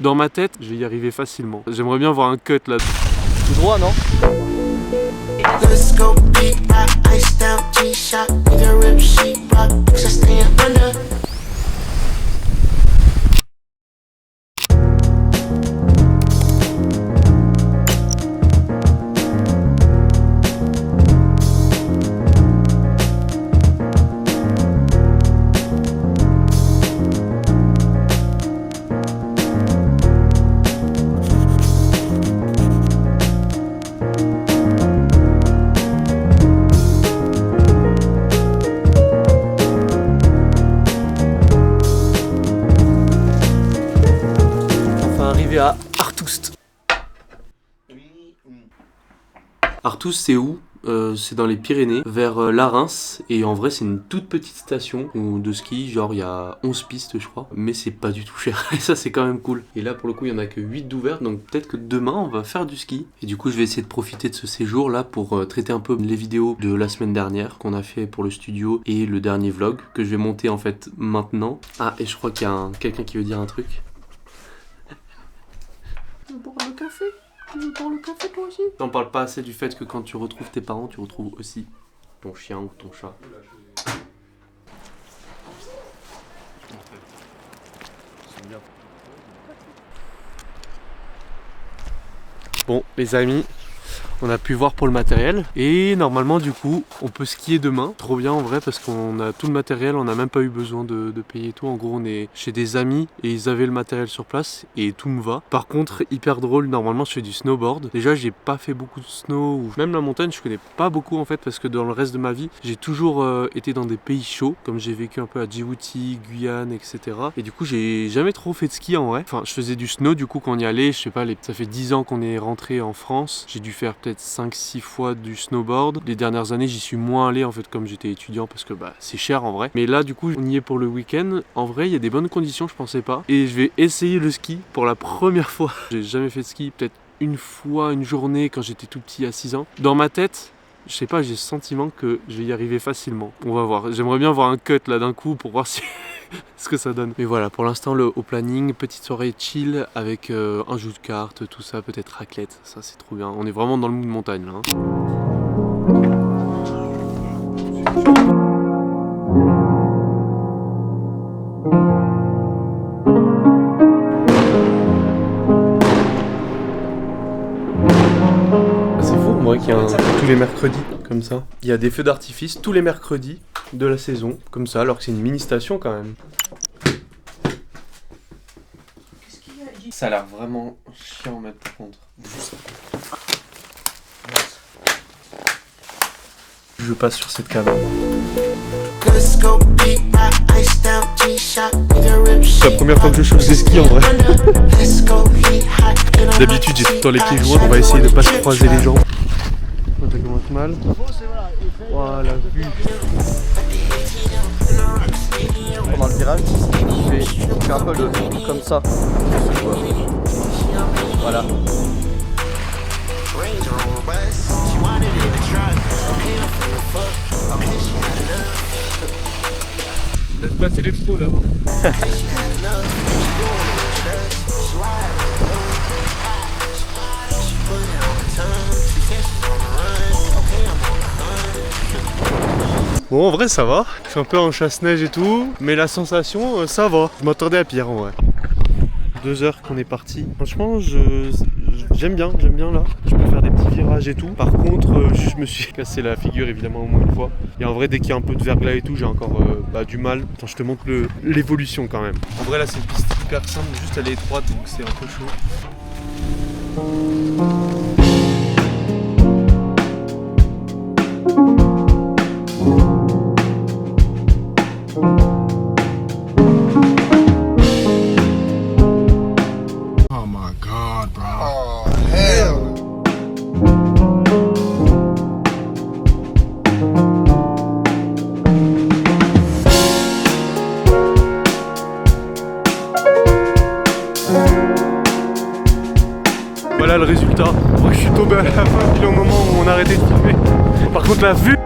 Dans ma tête, je vais y arriver facilement. J'aimerais bien voir un cut là. Tout droit, non? Let's go big, ice down, G-shot, with a rip sheet, rock, staying under. À Artoust. Artoust, c'est où? C'est dans les Pyrénées, vers la Reims, et en vrai c'est une toute petite station de ski, genre il y a 11 pistes je crois, mais c'est pas du tout cher, et ça c'est quand même cool. Et là pour le coup il y en a que 8 d'ouvertes, donc peut-être que demain on va faire du ski. Et du coup je vais essayer de profiter de ce séjour là pour traiter un peu les vidéos de la semaine dernière qu'on a fait pour le studio, et le dernier vlog que je vais monter en fait maintenant. Ah, et je crois qu'il y a quelqu'un qui veut dire un truc. Tu veux boire le café? Tu veux boire le café toi aussi? T'en parles pas assez du fait que quand tu retrouves tes parents, tu retrouves aussi ton chien ou ton chat. Bon les amis, on a pu voir pour le matériel et normalement du coup on peut skier demain. Trop bien en vrai parce qu'on a tout le matériel, on n'a même pas eu besoin de payer et tout. En gros on est chez des amis et ils avaient le matériel sur place et tout me va. Par contre hyper drôle, normalement je fais du snowboard. Déjà j'ai pas fait beaucoup de snow, ou même la montagne je connais pas beaucoup en fait, parce que dans le reste de ma vie j'ai toujours été dans des pays chauds, comme j'ai vécu un peu à Djibouti, Guyane, etc. Et du coup j'ai jamais trop fait de ski en vrai. Enfin je faisais du snow du coup quand on y allait, je sais pas, ça fait 10 ans qu'on est rentré en France. J'ai dû faire peut-être 5-6 fois du snowboard. Les dernières années j'y suis moins allé en fait comme j'étais étudiant, parce que bah c'est cher en vrai. Mais là du coup on y est pour le week-end. En vrai il y a des bonnes conditions, je pensais pas. Et je vais essayer le ski pour la première fois. J'ai jamais fait de ski, peut-être une fois, une journée quand j'étais tout petit à 6 ans. Dans ma tête, je sais pas, j'ai le sentiment que je vais y arriver facilement. On va voir. J'aimerais bien voir un cut là d'un coup pour voir si ce que ça donne. Mais voilà, pour l'instant au planning, petite soirée chill avec un jeu de cartes, tout ça, peut-être raclette. Ça c'est trop bien. On est vraiment dans le mood montagne là. C'est fou, moi qu'il y a tous les mercredis comme ça. Il y a des feux d'artifice tous les mercredis de la saison, comme ça, alors que c'est une mini station quand même. Ça a l'air vraiment chiant à mettre par contre. Je passe sur cette cabane. C'est la première fois que je chauffe des skis en vrai. D'habitude j'ai tout le temps les pieds joints, on va essayer de pas se croiser les jambes. Ça commence mal. Oh la vue. Pendant le virage, on fait un peu le comme ça. Voilà. Laisse passer les pros là-bas. Bon en vrai ça va, je suis un peu en chasse-neige et tout, mais la sensation ça va. Je m'attendais à pire en vrai. 2 heures qu'on est parti. Franchement j'aime bien là. Je peux faire des petits virages et tout. Par contre je me suis cassé la figure évidemment au moins une fois. Et en vrai dès qu'il y a un peu de verglas et tout, j'ai encore du mal. Attends, je te montre l'évolution quand même. En vrai là c'est une piste hyper simple, juste elle est étroite donc c'est un peu chaud. Voilà le résultat. Moi je suis tombé à la fin pile au moment où on a arrêté de filmer. Par contre la vue.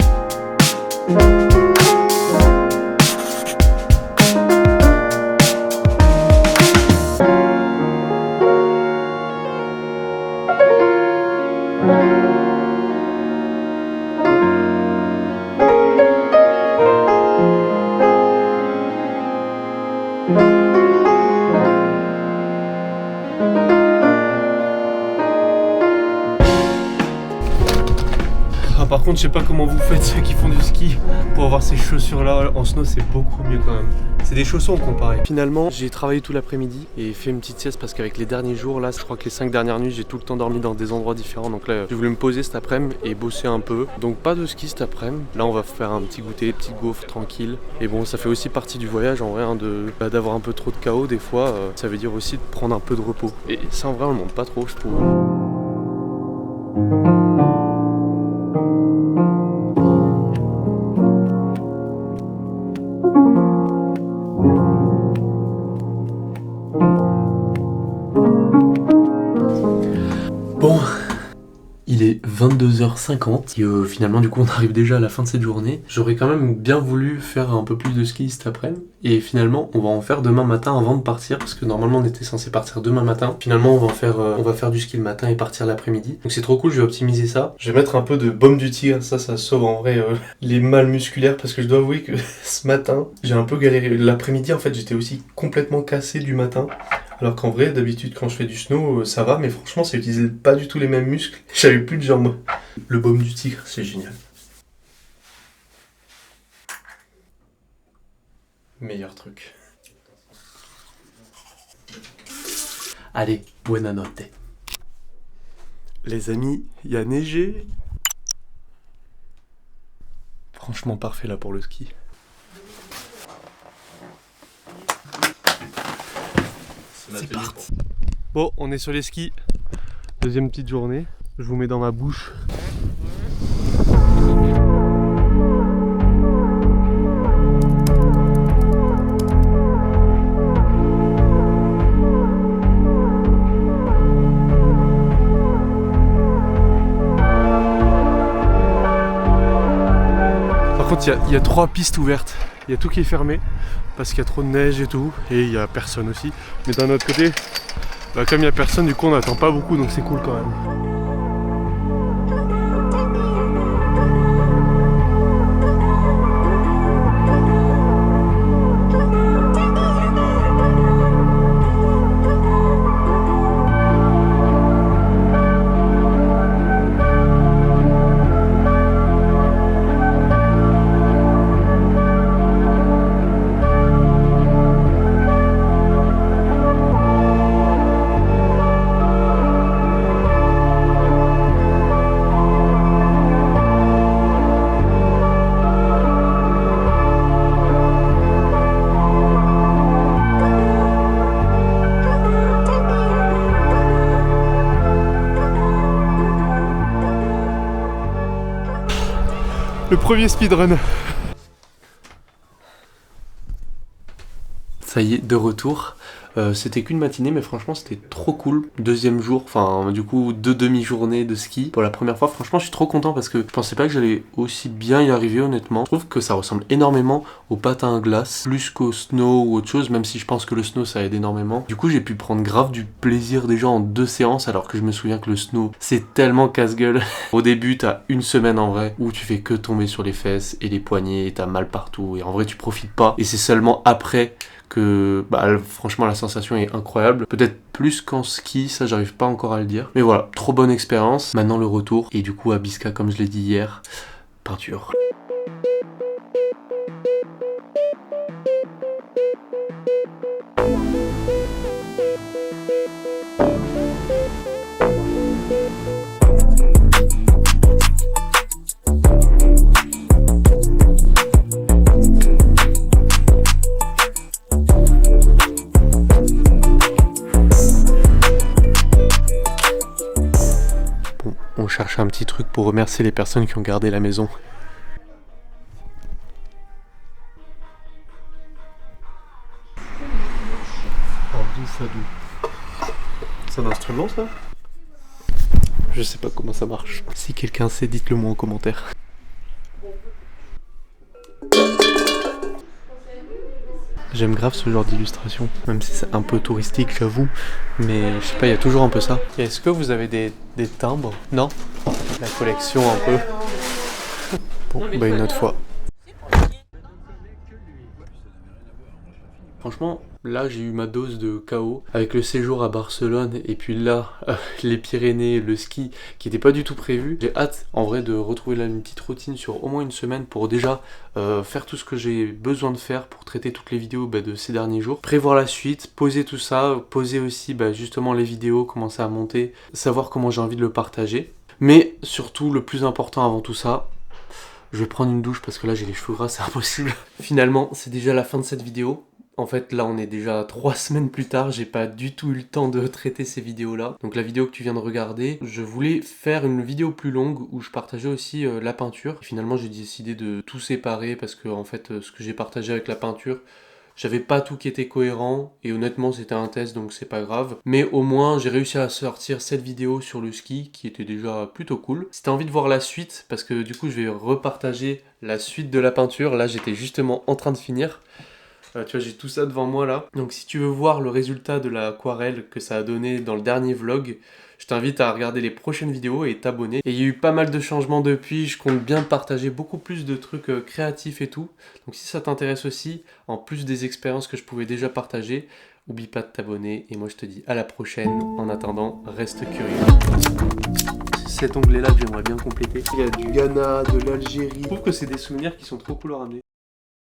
Ah, par contre, je sais pas comment vous faites ceux qui font du ski pour avoir ces chaussures là en snow, c'est beaucoup mieux quand même. C'est des chaussons comparé. Finalement, j'ai travaillé tout l'après-midi et fait une petite sieste parce qu'avec les derniers jours là, je crois que les 5 dernières nuits, j'ai tout le temps dormi dans des endroits différents. Donc là, j'ai voulu me poser cet après-midi et bosser un peu. Donc pas de ski cet après-midi. Là, on va faire un petit goûter, petit gaufre tranquille. Et bon, ça fait aussi partie du voyage en vrai, hein, d'avoir un peu trop de chaos des fois. Ça veut dire aussi de prendre un peu de repos. Et ça en vrai, on le montre pas trop, je trouve. Bon, il est 22h50 et finalement du coup on arrive déjà à la fin de cette journée. J'aurais quand même bien voulu faire un peu plus de ski cet après-midi et finalement on va en faire demain matin avant de partir parce que normalement on était censé partir demain matin. Finalement on va faire du ski le matin et partir l'après-midi. Donc c'est trop cool, je vais optimiser ça. Je vais mettre un peu de baume du tigre, ça sauve en vrai les mal musculaires parce que je dois avouer que ce matin j'ai un peu galéré. L'après-midi en fait j'étais aussi complètement cassé du matin. Alors qu'en vrai, d'habitude, quand je fais du snow, ça va, mais franchement, ça utilisait pas du tout les mêmes muscles. J'avais plus de jambes. Le baume du tigre, c'est génial. Meilleur truc. Allez, buonanotte. Les amis, il y a neigé. Franchement, parfait là pour le ski. C'est parti. Bon, on est sur les skis. Deuxième petite journée. Je vous mets dans ma bouche. Par contre, il y a 3 pistes ouvertes. Il y a tout qui est fermé parce qu'il y a trop de neige et tout. Et il y a personne aussi. Mais d'un autre côté, bah, comme il n'y a personne, du coup on n'attend pas beaucoup, donc c'est cool quand même. Le premier speedrun. Ça y est, de retour. C'était qu'une matinée, mais franchement c'était trop cool. Deuxième jour, enfin du coup 2 demi-journées de ski pour la première fois. Franchement je suis trop content parce que je pensais pas que j'allais aussi bien y arriver honnêtement. Je trouve que ça ressemble énormément au patin à glace, plus qu'au snow ou autre chose, même si je pense que le snow ça aide énormément. Du coup j'ai pu prendre grave du plaisir déjà en 2 séances, alors que je me souviens que le snow c'est tellement casse-gueule. Au début t'as une semaine en vrai où tu fais que tomber sur les fesses et les poignets et t'as mal partout et en vrai tu profites pas. Et c'est seulement après que bah, franchement la sensation est incroyable, peut-être plus qu'en ski, ça j'arrive pas encore à le dire, mais voilà, trop bonne expérience. Maintenant le retour, et du coup à Biska, comme je l'ai dit hier, peinture. On cherche un petit truc pour remercier les personnes qui ont gardé la maison. C'est un instrument ça? Je sais pas comment ça marche. Si quelqu'un sait, dites-le moi en commentaire. J'aime grave ce genre d'illustration, même si c'est un peu touristique j'avoue, mais je sais pas, il y a toujours un peu ça. Est-ce que vous avez des timbres? Non? La collection un peu. Bon, bah une autre fois. Franchement, là j'ai eu ma dose de KO avec le séjour à Barcelone et puis là les Pyrénées, le ski qui n'était pas du tout prévu. J'ai hâte en vrai de retrouver là une petite routine sur au moins une semaine pour déjà faire tout ce que j'ai besoin de faire pour traiter toutes les vidéos de ces derniers jours, prévoir la suite, poser tout ça, poser aussi justement les vidéos, commencer à monter, savoir comment j'ai envie de le partager. Mais surtout le plus important avant tout ça, je vais prendre une douche parce que là j'ai les cheveux gras, c'est impossible. Finalement, c'est déjà la fin de cette vidéo. En fait, là on est déjà 3 semaines plus tard, j'ai pas du tout eu le temps de traiter ces vidéos-là. Donc la vidéo que tu viens de regarder, je voulais faire une vidéo plus longue où je partageais aussi la peinture. Finalement, j'ai décidé de tout séparer parce que en fait, ce que j'ai partagé avec la peinture, j'avais pas tout qui était cohérent et honnêtement c'était un test donc c'est pas grave. Mais au moins j'ai réussi à sortir cette vidéo sur le ski qui était déjà plutôt cool. Si t'as envie de voir la suite, parce que du coup je vais repartager la suite de la peinture, là j'étais justement en train de finir. Tu vois, j'ai tout ça devant moi là. Donc si tu veux voir le résultat de l'aquarelle que ça a donné dans le dernier vlog, je t'invite à regarder les prochaines vidéos et t'abonner. Et il y a eu pas mal de changements depuis, je compte bien partager beaucoup plus de trucs créatifs et tout. Donc si ça t'intéresse aussi, en plus des expériences que je pouvais déjà partager, oublie pas de t'abonner. Et moi je te dis à la prochaine. En attendant, reste curieux. Cet onglet là que j'aimerais bien compléter. Il y a du Ghana, de l'Algérie. Je trouve que c'est des souvenirs qui sont trop cool à ramener.